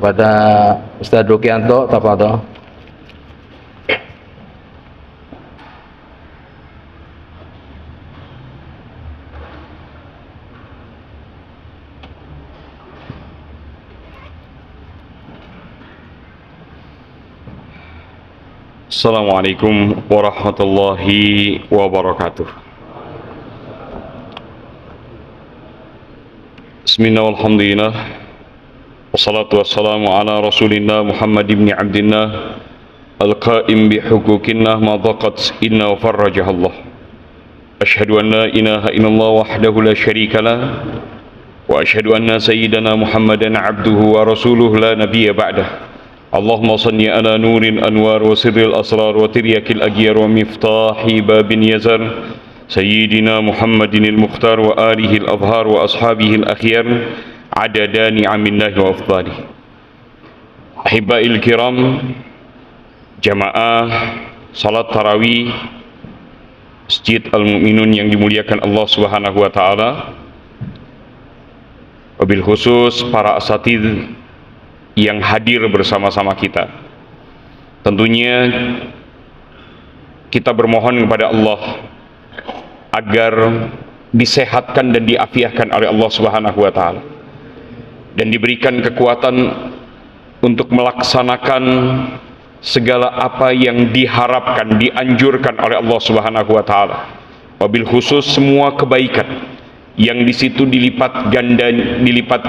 kepada Ustaz Rukianto, tafadhol. Assalamualaikum warahmatullahi wabarakatuh. Bismillah walhamdulillah wassalatu wassalamu ala rasulillah Muhammad ibn Abdillah al-qaim bihuquqillah ma dhaqat inna wa farrajahallah. Ashhadu an la ilaha illallah wahdahu la syarika lah wa ashhadu anna sayyidana Muhammadan abduhu wa rasuluhu la nabiyya ba'dah. Allahumma salli ala nuril anwar wa sirril asrar wa tiryakil aghyar wa miftahi babin yazar Sayyidina Muhammadin al-Mukhtar wa alihi al-abhar wa ashabihi al-akhyar adada ni'amillahi wa afdalih. Ahibba'il kiram, jamaah salat tarawih Masjid Al-Mu'minun yang dimuliakan Allah Subhanahu wa taala, wabil khusus para asatidz yang hadir bersama-sama kita. Tentunya kita bermohon kepada Allah agar disehatkan dan diafiahkan oleh Allah Subhanahu wa taala dan diberikan kekuatan untuk melaksanakan segala apa yang diharapkan, dianjurkan oleh Allah Subhanahu wa taala. Wabil khusus semua kebaikan yang di situ dilipat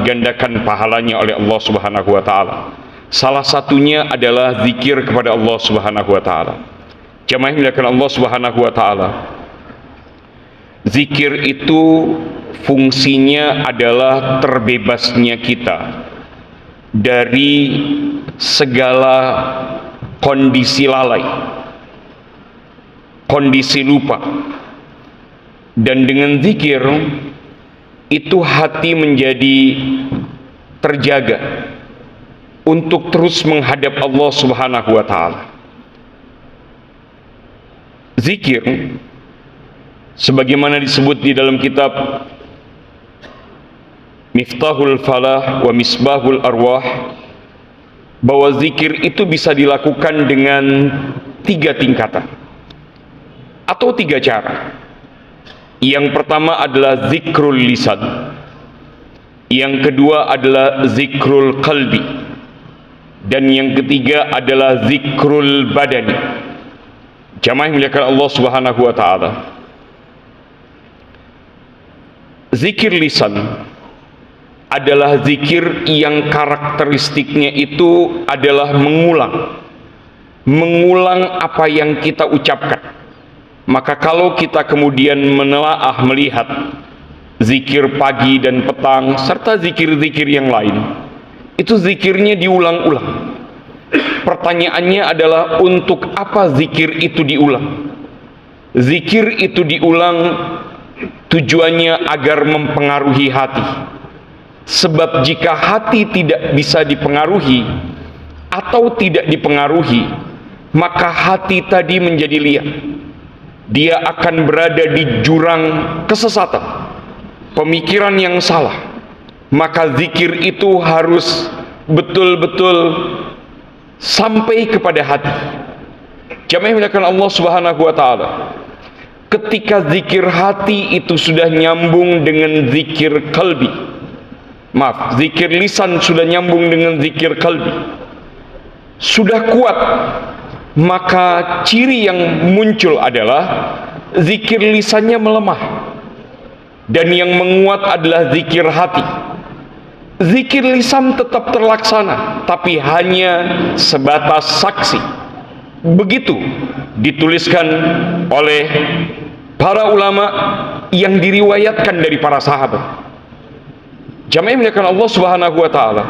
gandakan pahalanya oleh Allah Subhanahu wa taala. Salah satunya adalah zikir kepada Allah Subhanahu wa taala. Jamaah yang dimuliakan Allah Subhanahu wa taala. Zikir itu fungsinya adalah terbebasnya kita dari segala kondisi lalai, kondisi lupa. Dan dengan zikir itu hati menjadi terjaga untuk terus menghadap Allah Subhanahu wa taala. Zikir sebagaimana disebut di dalam kitab Miftahul Falah wa Misbahul Arwah, bahwa zikir itu bisa dilakukan dengan 3 tingkatan atau 3 cara. Yang pertama adalah zikrul lisan, yang kedua adalah zikrul qalbi, dan yang ketiga adalah zikrul badani. Jamaah yang dimuliakan Allah Subhanahu wa taala. Zikir lisan adalah zikir yang karakteristiknya itu adalah mengulang apa yang kita ucapkan. Maka kalau kita kemudian menelaah melihat zikir pagi dan petang serta zikir-zikir yang lain, itu zikirnya diulang-ulang. Pertanyaannya adalah, untuk apa zikir itu diulang? Zikir itu diulang tujuannya agar mempengaruhi hati. Sebab jika hati tidak bisa dipengaruhi atau tidak dipengaruhi, maka hati tadi menjadi liar. Dia akan berada di jurang kesesatan, pemikiran yang salah. Maka zikir itu harus betul-betul sampai kepada hati. Jamaah yang dimuliakan Allah Subhanahu wa taala. Ketika zikir hati itu sudah nyambung dengan zikir kalbi, zikir lisan sudah nyambung dengan zikir kalbi, sudah kuat, maka ciri yang muncul adalah zikir lisannya melemah, dan yang menguat adalah zikir hati. Zikir lisan tetap terlaksana, tapi hanya sebatas saksi. Begitu dituliskan oleh para ulama yang diriwayatkan dari para sahabat. Jamaah yang dimuliakan Allah Subhanahu wa taala.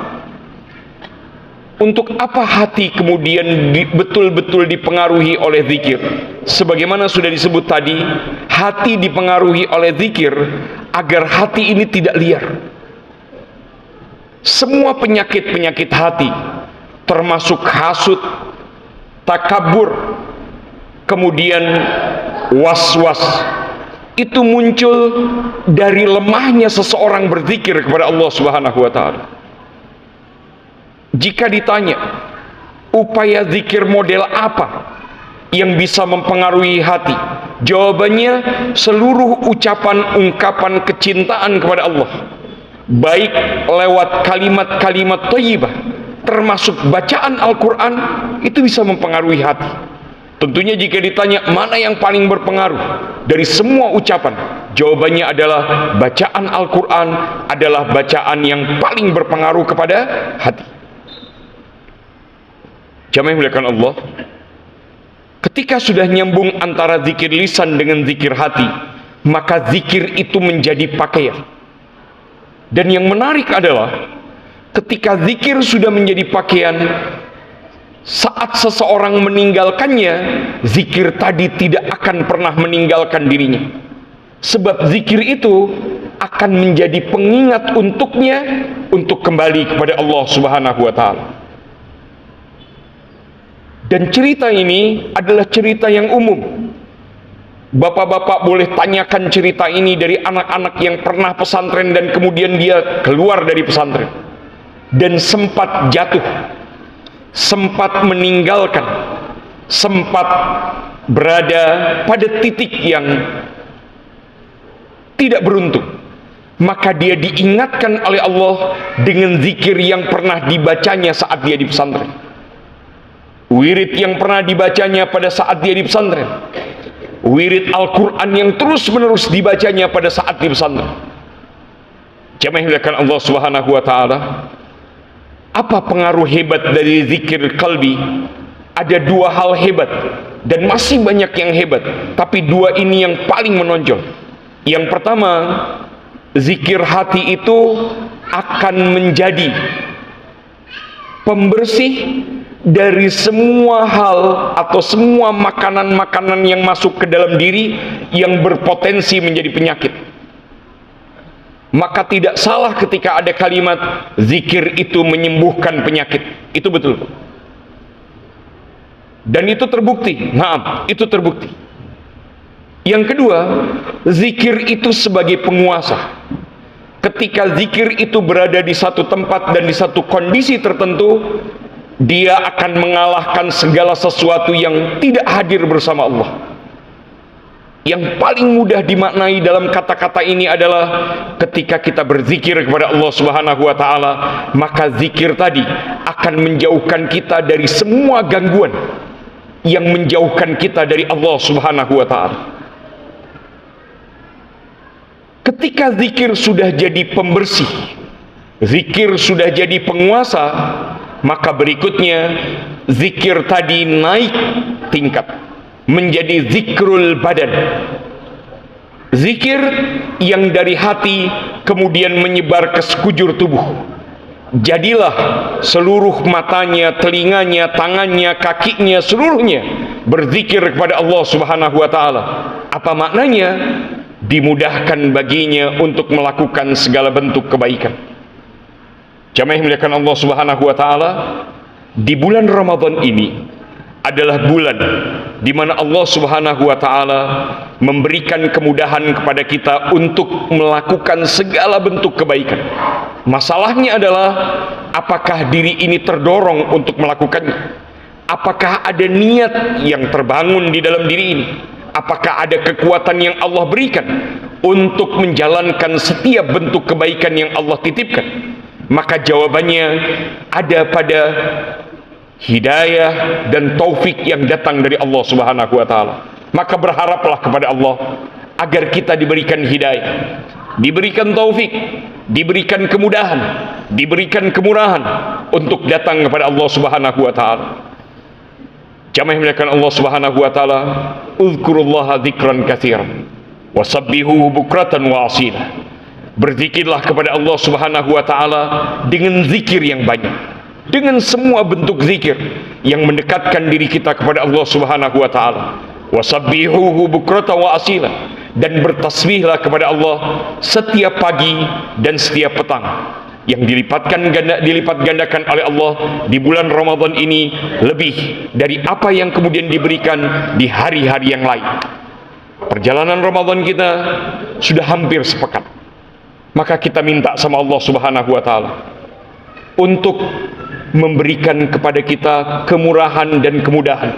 Untuk apa hati kemudian betul-betul dipengaruhi oleh zikir? Sebagaimana sudah disebut tadi, hati dipengaruhi oleh zikir agar hati ini tidak liar. Semua penyakit-penyakit hati, termasuk hasud, takabur, kemudian was-was, itu muncul dari lemahnya seseorang berzikir kepada Allah Subhanahu wa taala. Jika ditanya, upaya zikir model apa yang bisa mempengaruhi hati? Jawabannya, seluruh ucapan ungkapan kecintaan kepada Allah, baik lewat kalimat-kalimat thayyibah, termasuk bacaan Al-Quran, itu bisa mempengaruhi hati. Tentunya jika ditanya mana yang paling berpengaruh dari semua ucapan, jawabannya adalah bacaan Al-Quran adalah bacaan yang paling berpengaruh kepada hati. Jamaah yang dimuliakan Allah, ketika sudah nyambung antara zikir lisan dengan zikir hati, maka zikir itu menjadi pakaian. Dan yang menarik adalah ketika zikir sudah menjadi pakaian, saat seseorang meninggalkannya, zikir tadi tidak akan pernah meninggalkan dirinya. Sebab zikir itu akan menjadi pengingat untuknya untuk kembali kepada Allah Subhanahu wa Ta'ala. Dan cerita ini adalah cerita yang umum. Bapak-bapak boleh tanyakan cerita ini dari anak-anak yang pernah pesantren dan kemudian dia keluar dari pesantren dan sempat jatuh, sempat meninggalkan, sempat berada pada titik yang tidak beruntung. Maka dia diingatkan oleh Allah dengan zikir yang pernah dibacanya saat dia di pesantren, wirid yang pernah dibacanya pada saat dia di pesantren, wirid Al-Quran yang terus menerus dibacanya pada saat di pesantren. Jamaah yang dimuliakan Allah Subhanahu wa Ta'ala, apa pengaruh hebat dari zikir qalbi? Ada dua hal hebat, dan masih banyak yang hebat, tapi dua ini yang paling menonjol. Yang pertama, zikir hati itu akan menjadi pembersih dari semua hal atau semua makanan-makanan yang masuk ke dalam diri yang berpotensi menjadi penyakit. Maka tidak salah ketika ada kalimat zikir itu menyembuhkan penyakit. Itu betul. Dan itu terbukti. Naam, itu terbukti. Yang kedua, zikir itu sebagai penguasa. Ketika zikir itu berada di satu tempat dan di satu kondisi tertentu, dia akan mengalahkan segala sesuatu yang tidak hadir bersama Allah. Yang paling mudah dimaknai dalam kata-kata ini adalah ketika kita berzikir kepada Allah Subhanahu wa Ta'ala, maka zikir tadi akan menjauhkan kita dari semua gangguan yang menjauhkan kita dari Allah Subhanahu wa Ta'ala. Ketika zikir sudah jadi pembersih, zikir sudah jadi penguasa, maka berikutnya zikir tadi naik tingkat menjadi zikrul badan. Zikir yang dari hati kemudian menyebar ke sekujur tubuh. Jadilah seluruh matanya, telinganya, tangannya, kakinya, seluruhnya berzikir kepada Allah Subhanahu wa Ta'ala. Apa maknanya? Dimudahkan baginya untuk melakukan segala bentuk kebaikan. Jamaah yang dimuliakan Allah Subhanahu wa Ta'ala, di bulan Ramadan ini adalah bulan di mana Allah Subhanahu wa Ta'ala memberikan kemudahan kepada kita untuk melakukan segala bentuk kebaikan. Masalahnya adalah apakah diri ini terdorong untuk melakukannya? Apakah ada niat yang terbangun di dalam diri ini? Apakah ada kekuatan yang Allah berikan untuk menjalankan setiap bentuk kebaikan yang Allah titipkan? Maka jawabannya ada pada hidayah dan taufik yang datang dari Allah Subhanahu wa Ta'ala. Maka berharaplah kepada Allah agar kita diberikan hidayah, diberikan taufik, diberikan kemudahan, diberikan kemurahan untuk datang kepada Allah Subhanahu wa Ta'ala. Jamaah yang dimuliakan Allah Subhanahu wa Ta'ala, uzkurullaha dzikran katsiran wasabbihuhu bukratan wa asila. Berzikirlah kepada Allah Subhanahu wa Ta'ala dengan zikir yang banyak, dengan semua bentuk zikir yang mendekatkan diri kita kepada Allah Subhanahu wa Ta'ala. Wasabbihuhu bukratan wa asila, dan bertasbihlah kepada Allah setiap pagi dan setiap petang, yang dilipat gandakan oleh Allah di bulan Ramadan ini lebih dari apa yang kemudian diberikan di hari-hari yang lain. Perjalanan Ramadan kita sudah hampir sepekan. Maka kita minta sama Allah Subhanahu wa Ta'ala untuk memberikan kepada kita kemurahan dan kemudahan,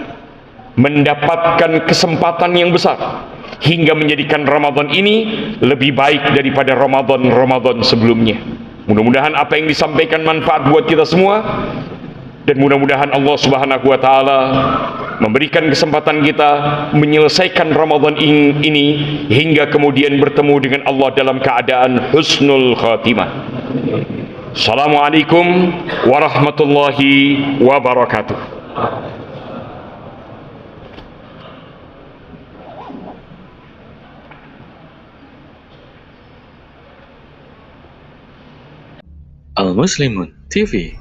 mendapatkan kesempatan yang besar hingga menjadikan Ramadan ini lebih baik daripada Ramadan sebelumnya. Mudah-mudahan apa yang disampaikan manfaat buat kita semua, dan mudah-mudahan Allah Subhanahu wa taala memberikan kesempatan kita menyelesaikan Ramadan ini hingga kemudian bertemu dengan Allah dalam keadaan husnul khatimah. Assalamualaikum warahmatullahi wabarakatuh. Al Muslimun TV